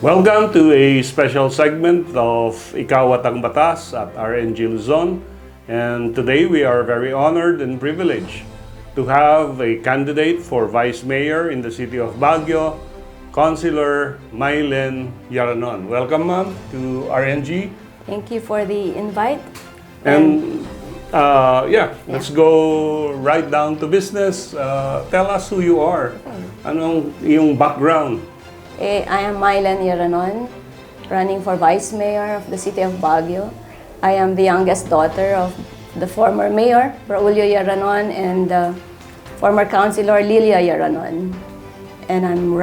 Welcome to a special segment of Ikaw at ang Batas at RNG Luzon. And today we are very honored and privileged to have a candidate for Vice Mayor in the city of Baguio, Councilor Mylen Yaranon. Welcome, ma'am, to RNG. Thank you for the invite. And let's go right down to business. Tell us who you are. Anong iyong background? I am Mylen Yaranon, running for Vice Mayor of the city of Baguio. I am the youngest daughter of the former Mayor, Braulio Yaranon, and former Councilor Lilia Yaranon. And I'm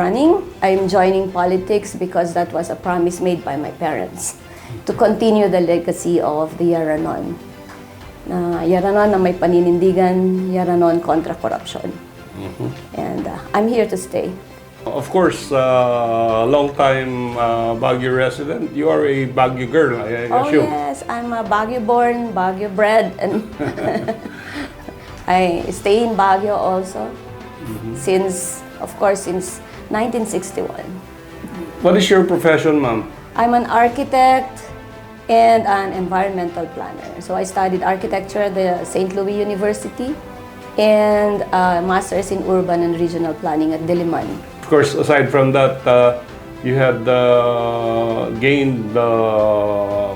joining politics because that was a promise made by my parents to continue the legacy of the Yaranon. Yaranon na may paninindigan, Yaranon kontra corruption. And I'm here to stay. Of course, long-time Baguio resident. You are a Baguio girl, I assume. Oh yes, I'm a Baguio-born, Baguio-bred, and I stay in Baguio also since 1961. What is your profession, ma'am? I'm an architect and an environmental planner. So I studied architecture at the St. Louis University and Masters in Urban and Regional Planning at Diliman. Of course, aside from that, you had gained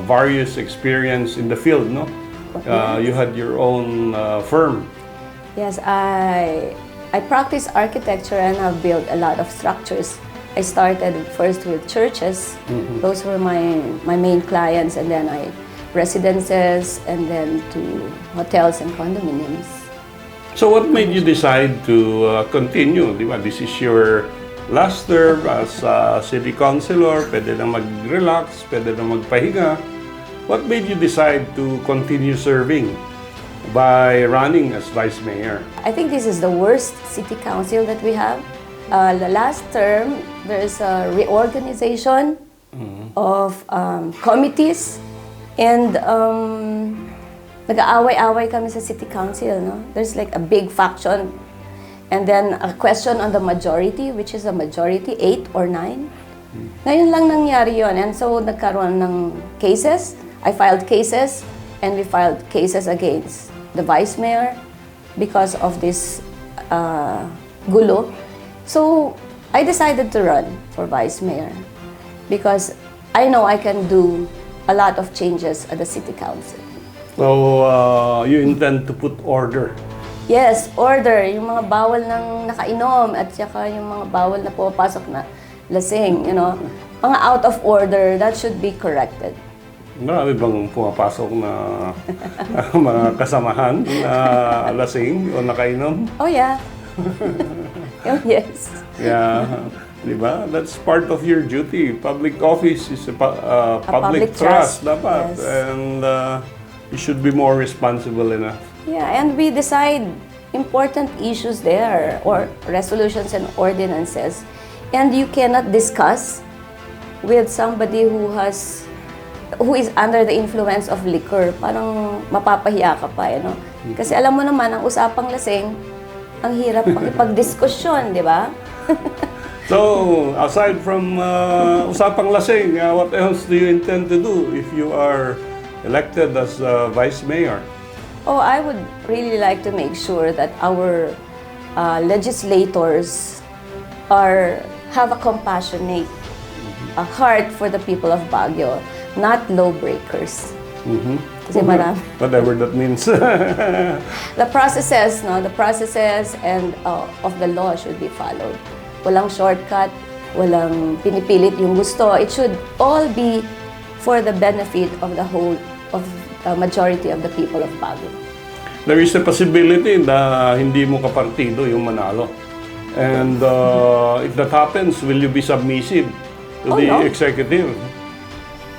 various experience in the field, no? You had your own firm. Yes, I practice architecture and have built a lot of structures. I started first with churches. Those were my main clients, and then residences, and then to hotels and condominiums. So what made you decide to continue? Di ba? This is your last term as city councilor. Pwede na mag-relax, pwede na magpahinga. What made you decide to continue serving by running as vice mayor? I think this is the worst city council that we have. The last term, there's a reorganization of committees, and nag-aaway-away kami sa city council. No? There's like a big faction, and then a question on the majority, which is a majority, 8 or 9. Ngayon lang nangyari yon, and so nagkaroon ng cases. I filed cases, and we filed cases against the vice mayor because of this gulo. So I decided to run for vice mayor because I know I can do a lot of changes at the city council. So you intend to put order? Yes, order. Yung mga bawal ng nakainom at saka yung mga bawal na pumapasok na lasing, mga out of order, that should be corrected. Marami bang pumapasok na mga kasamahan na lasing o nakainom? Oh yeah. Oh, yes. Yeah, di ba? That's part of your duty. Public office is a public trust, dapat. Yes. And you should be more responsible enough. Yeah, and we decide important issues there, or resolutions and ordinances. And you cannot discuss with somebody who is under the influence of liquor. Parang mapapahiya ka pa, Kasi alam mo naman, ang usapang lasing, ang hirap makipag-diskusyon, di ba? So, aside from usapang lasing, what else do you intend to do if you are elected as vice mayor? Oh, I would really like to make sure that our legislators have a compassionate heart for the people of Baguio, not lawbreakers. Kasi marami. Whatever that means. The processes and of the law should be followed. Walang shortcut, walang pinipilit yung gusto. It should all be for the benefit of the majority of the people of Baguio. There is a possibility na hindi mo kapartido yung manalo. And if that happens, will you be submissive to the executive?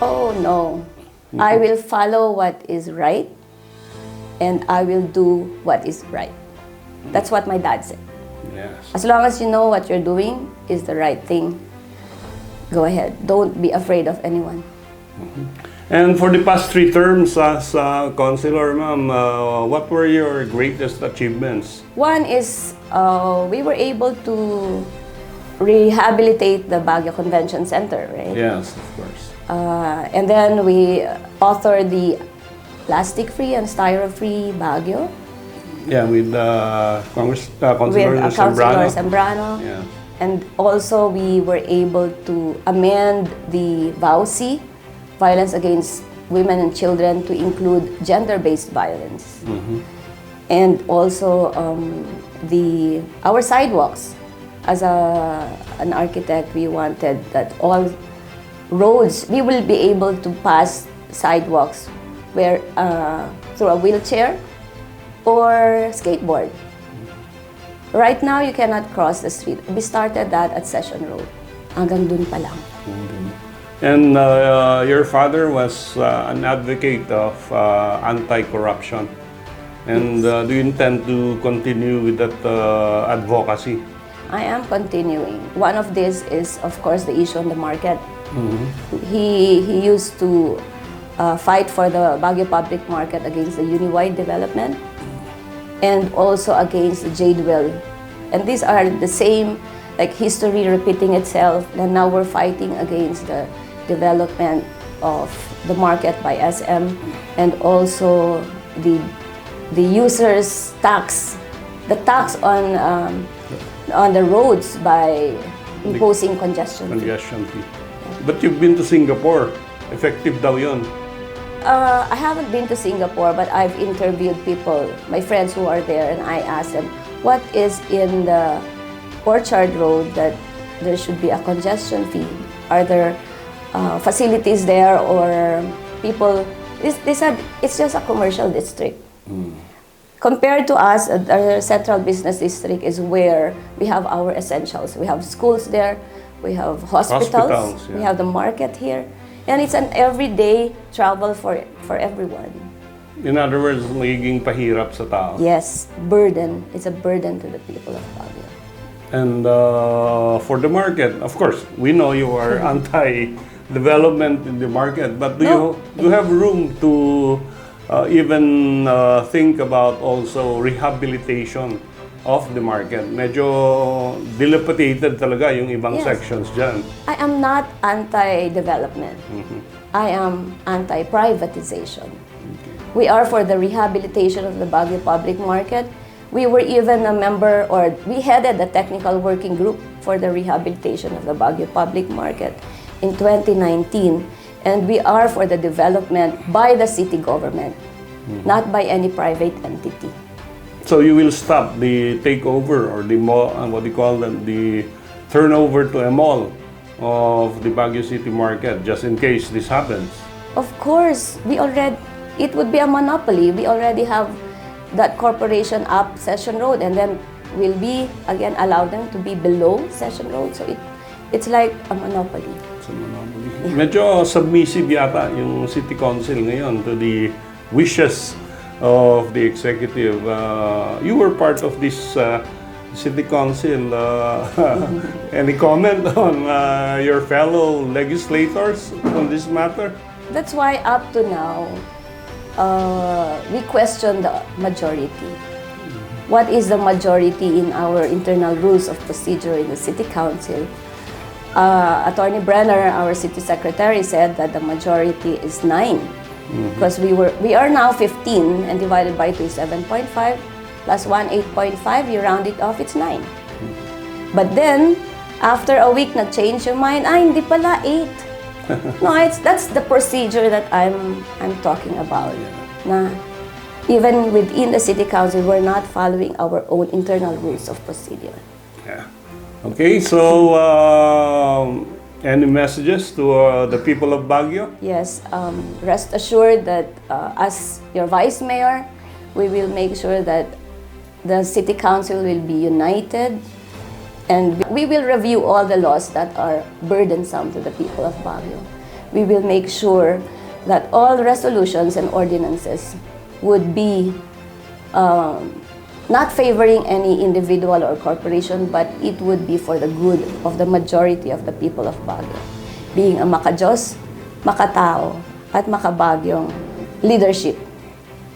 Oh no. I will follow what is right, and I will do what is right. That's what my dad said. Yes. As long as you know what you're doing is the right thing, go ahead. Don't be afraid of anyone. And for the past 3 terms as councilor, ma'am, what were your greatest achievements? One is we were able to rehabilitate the Baguio Convention Center, right? Yes, of course. And then we authored the plastic-free and styro-free Baguio Yeah, with Councilor with Councilor Zambrano. Zambrano. Yeah. And also we were able to amend the VAUSI, violence against women and children, to include gender-based violence. And also our sidewalks. As an architect, we wanted that all roads, we will be able to pass sidewalks where through a wheelchair or skateboard. Right now, you cannot cross the street. We started that at Session Road. Hanggang dun pa lang. And your father was an advocate of anti-corruption. And do you intend to continue with that advocacy? I am continuing. One of these is, of course, the issue on the market. He used to fight for the Baguio public market against the Uniwide development and also against the Jade Well. And these are the same, like history repeating itself, and now we're fighting against the development of the market by SM and also the users' tax, the tax on the roads by imposing congestion fee. Congestion fee. But you've been to Singapore. Effective daw yun. I haven't been to Singapore, but I've interviewed people, my friends who are there, and I asked them, what is in the Orchard Road that there should be a congestion fee? Are there facilities there or people? They said it's just a commercial district. Compared to us, our central business district is where we have our essentials. We have schools there, we have hospitals, yeah. We have the market here. And it's an everyday travel for everyone. In other words, magiging pahirap sa tao. Yes, burden. It's a burden to the people of Baguio. And for the market, of course, we know you are anti-development in the market, but do you have room to even think about also rehabilitation of the market? Medyo dilapidated talaga yung ibang Yes. sections dyan. I am not anti-development. I am anti-privatization. We are for the rehabilitation of the Baguio public market. We were even a member, or we headed the technical working group for the rehabilitation of the Baguio public market in 2019. And we are for the development by the city government, not by any private entity. So you will stop the takeover or the mall, what do you call them, the turnover to a mall of the Baguio City Market, just in case this happens. Of course, it would be a monopoly. We already have that corporation up Session Road, and then we'll be again allow them to be below Session Road. So it's like a monopoly. So, medyo submissive yata yung City Council ngayon to the wishes of the executive. You were part of this City Council. Any comment on your fellow legislators on this matter? That's why up to now, we question the majority. What is the majority in our internal rules of procedure in the City Council? Attorney Brenner, our City Secretary, said that the majority is 9. Because we are now 15 and divided by 2 is 7.5 plus 1, 8.5, you round it off, it's 9. But then, after a week, nag-change your mind, hindi pala 8. No, that's the procedure that I'm talking about. Na even within the City Council, we're not following our own internal rules of procedure. Yeah. Okay, so any messages to the people of Baguio? Yes, rest assured that as your Vice Mayor, we will make sure that the City Council will be united, and we will review all the laws that are burdensome to the people of Baguio. We will make sure that all resolutions and ordinances would be not favoring any individual or corporation, but it would be for the good of the majority of the people of Baguio. Being a makajos, makatao, at makabagyong leadership.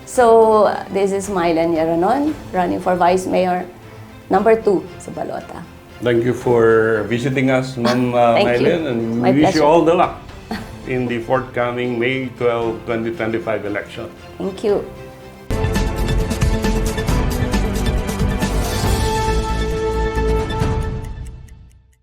So, this is Mylen Yaranon, running for Vice Mayor, number 2 sa Balota. Thank you for visiting us, Ma'am Thank you. Mylen, and My we wish you pleasure. all the luck in the forthcoming May 12, 2025 election. Thank you.